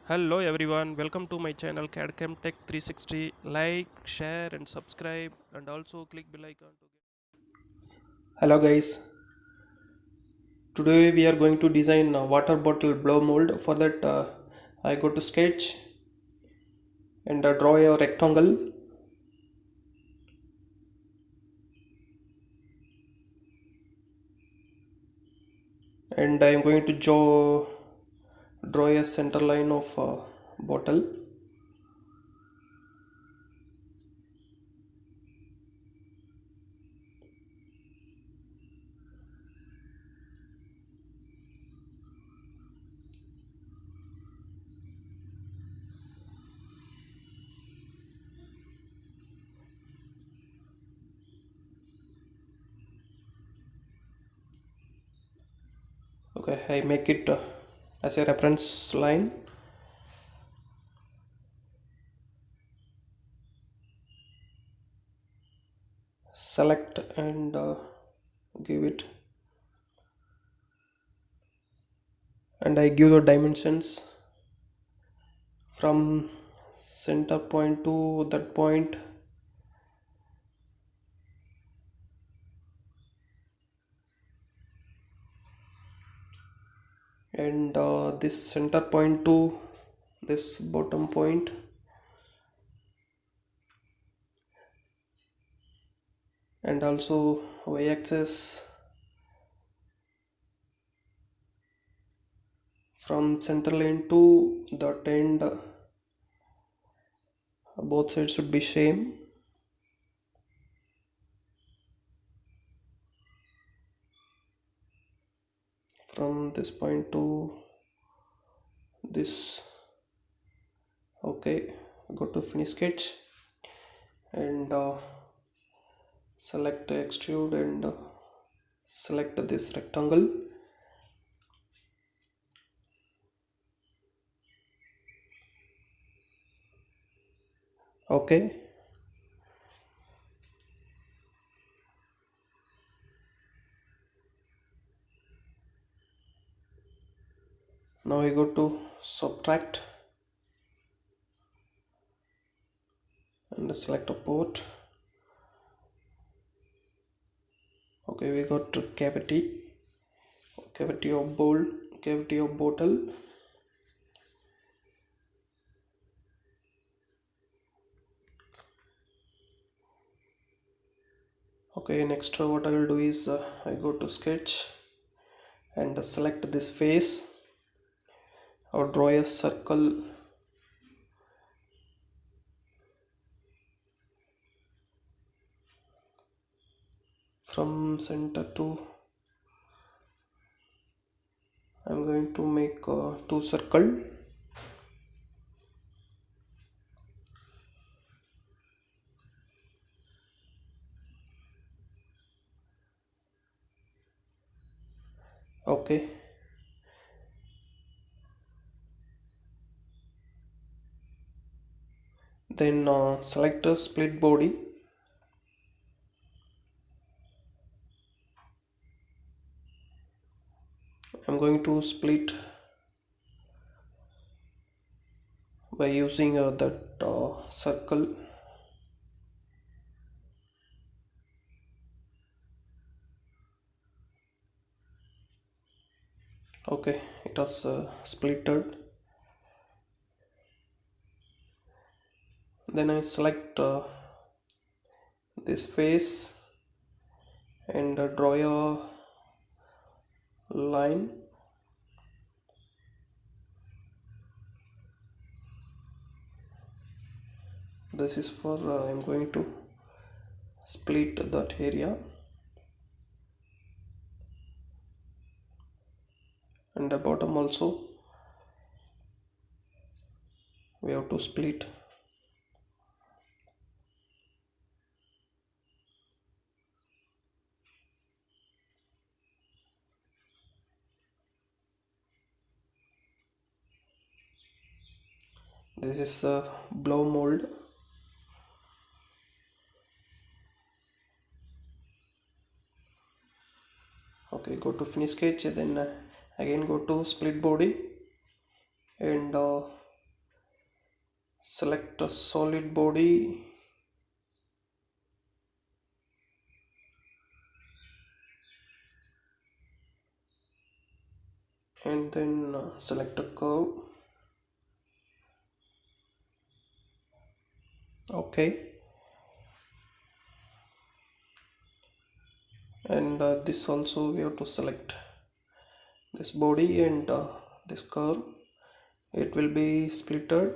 Hello everyone, welcome to my channel CADCAM Tech 360. Like, share, and subscribe, and also click bell icon to get. Hello guys, today we are going to design a water bottle blow mold. For that I go to sketch and draw a rectangle, and I am going to draw a center line of bottle. Okay, I make it as a reference line. Select and give it, and I give the dimensions from center point to that point, and this center point to this bottom point, and also y-axis from center line to that end. Both sides should be same. From this point to this. Okay, go to finish sketch and select extrude and select this rectangle. Okay, now I go to subtract and select a port. Okay, we got to cavity of bowl, cavity of bottle. Okay, next what I will do is I go to sketch and select this face or draw a circle from center to. I'm going to make two circle. Okay, then select a split body. I'm going to split by using that circle. Okay, it was splitted. Then I select this face and draw a line. This is for I'm going to split that area, and the bottom also we have to split. This is a blow mold. Okay, go to finish sketch, then again go to split body and select a solid body, and then select a curve. Okay, and this also we have to select this body and this curve. It will be splitted.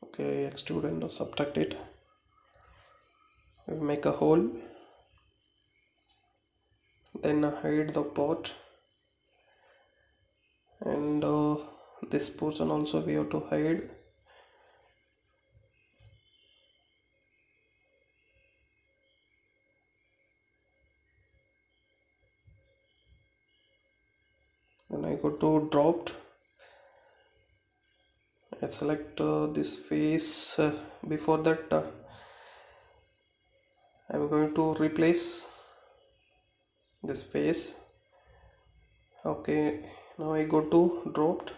Okay, extrude and subtract it. We make a hole, then hide the pot, and this portion also we have to hide. Then I go to dropped. I select this face. Before that, I'm going to replace this face. Okay, now I go to dropped.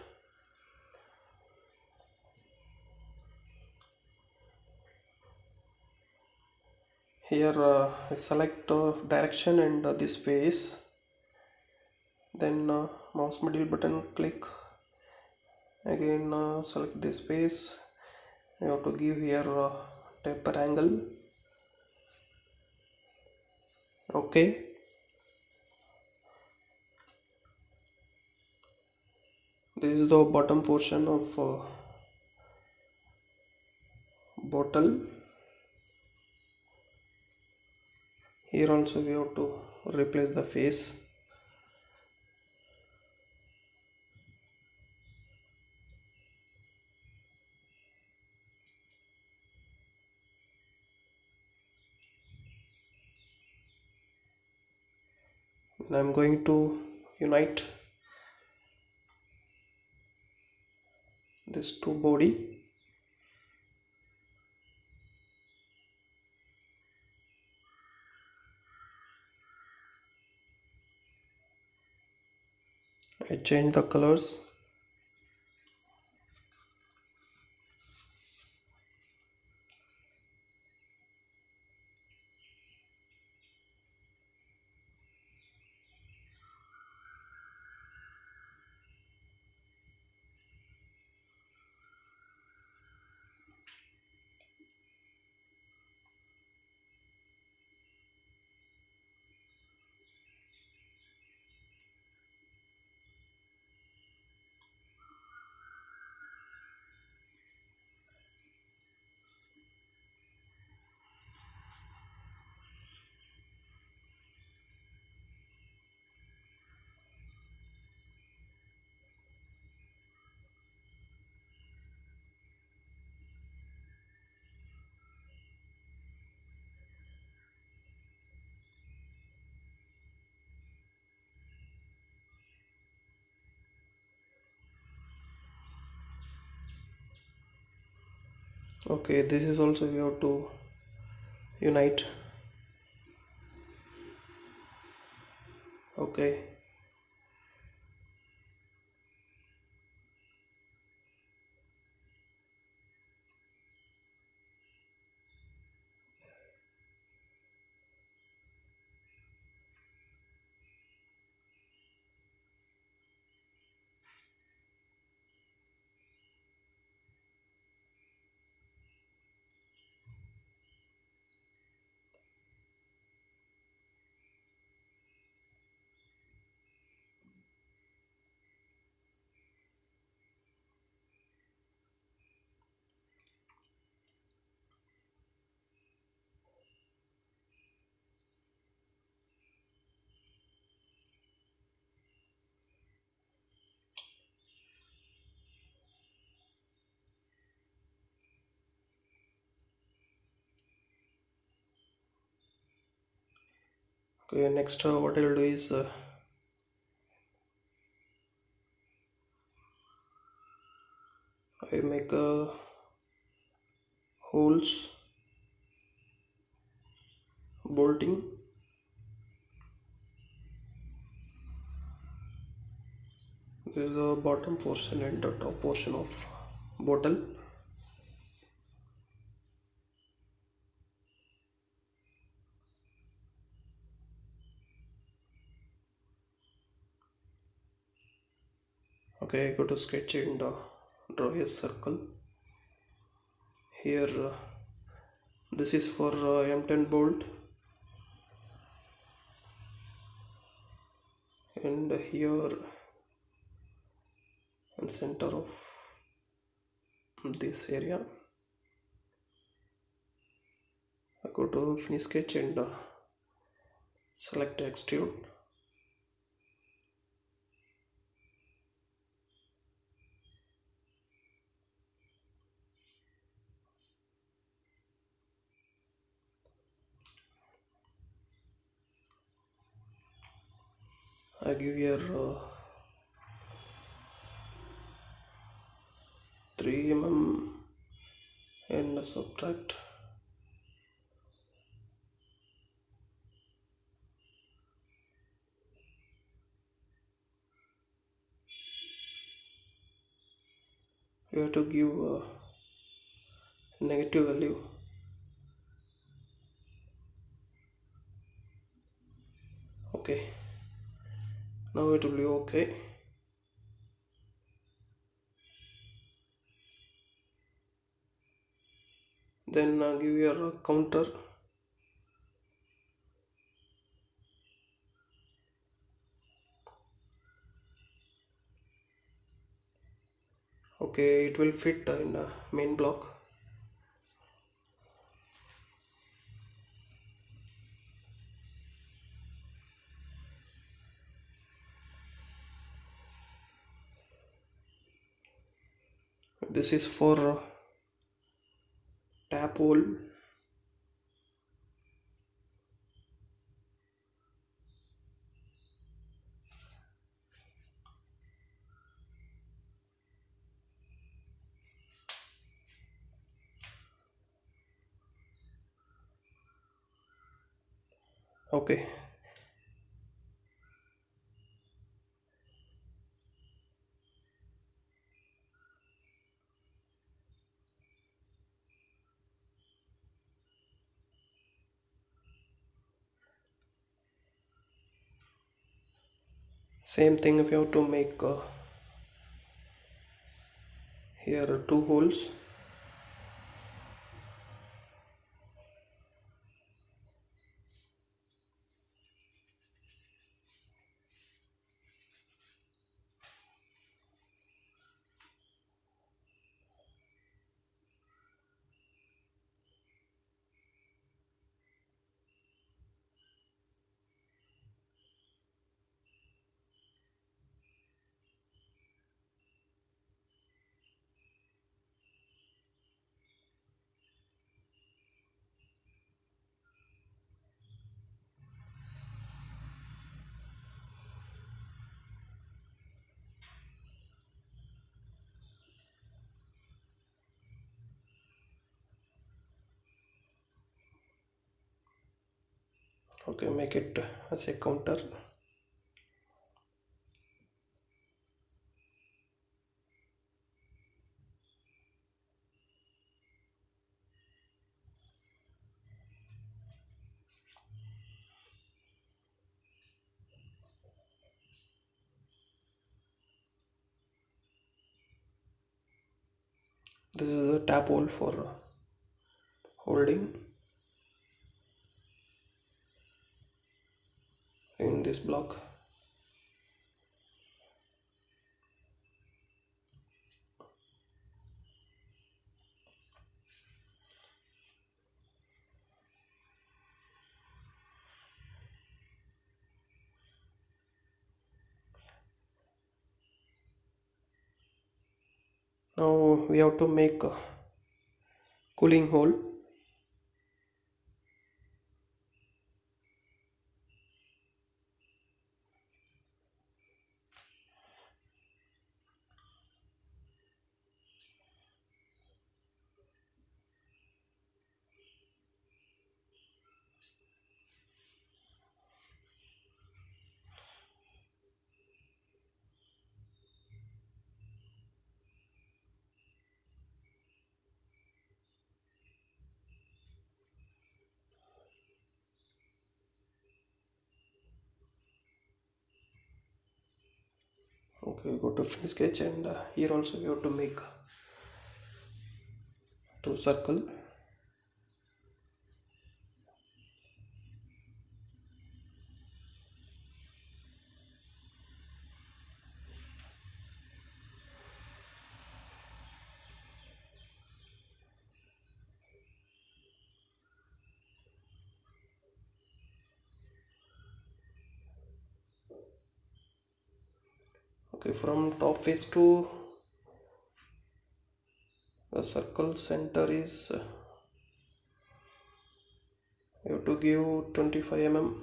Here I select direction and this face. Then mouse middle button click. Again select this face. You have to give here taper angle. Okay. This is the bottom portion of bottle. Here also we have to replace the face. And I'm going to unite this two body. I change the colors. Okay, this is also we have to unite. Okay. Okay, next what I will do is I make a holes, bolting. This is the bottom portion and the top portion of bottle. Okay, go to sketch and draw a circle. Here, this is for M10 bolt, and here in center of this area. I go to finish sketch and select extrude. I give here 3 mm and subtract. You have to give negative value. Okay, now it will be okay. Then give your counter. Okay, it will fit in main block. This is for tap hole. Okay, same thing if you have to make here 2 holes. Okay, make it as a counter. This is a tap hole for holding in this block. Now we have to make a cooling hole. Okay, go to fill sketch, and here also you have to make two circle. Okay, from top face to the circle center is you have to give 25 mm,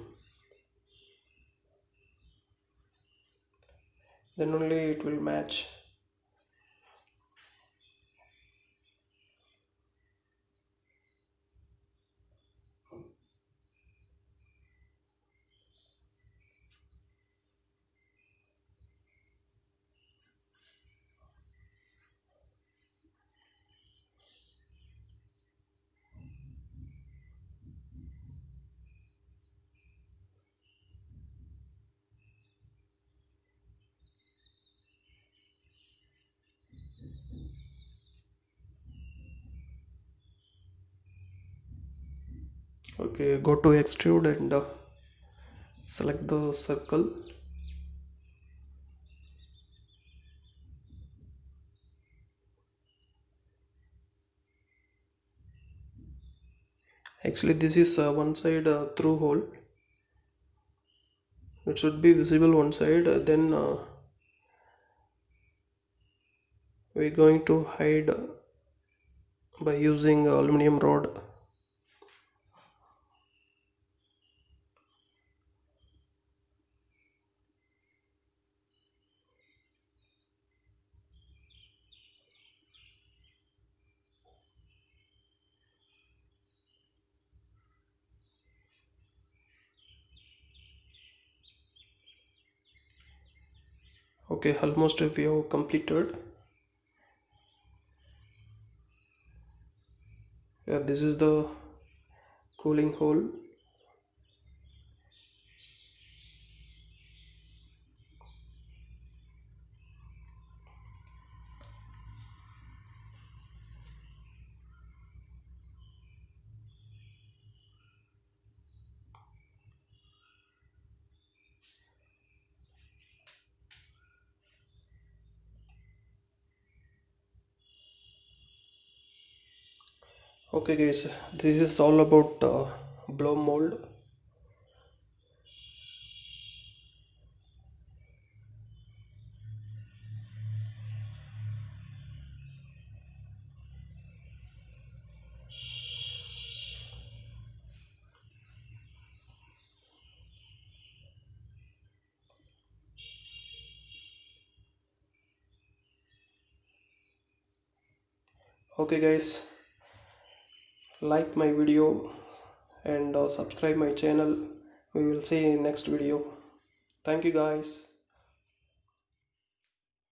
then only it will match. Okay, go to extrude and select the circle. Actually, this is one side through hole. It should be visible one side. Then we're going to hide by using aluminum rod. Okay, almost we have completed. Yeah, this is the cooling hole. Okay guys, this is all about blow mold. Okay guys, like my video and subscribe my channel. We will see you in next video. Thank you guys.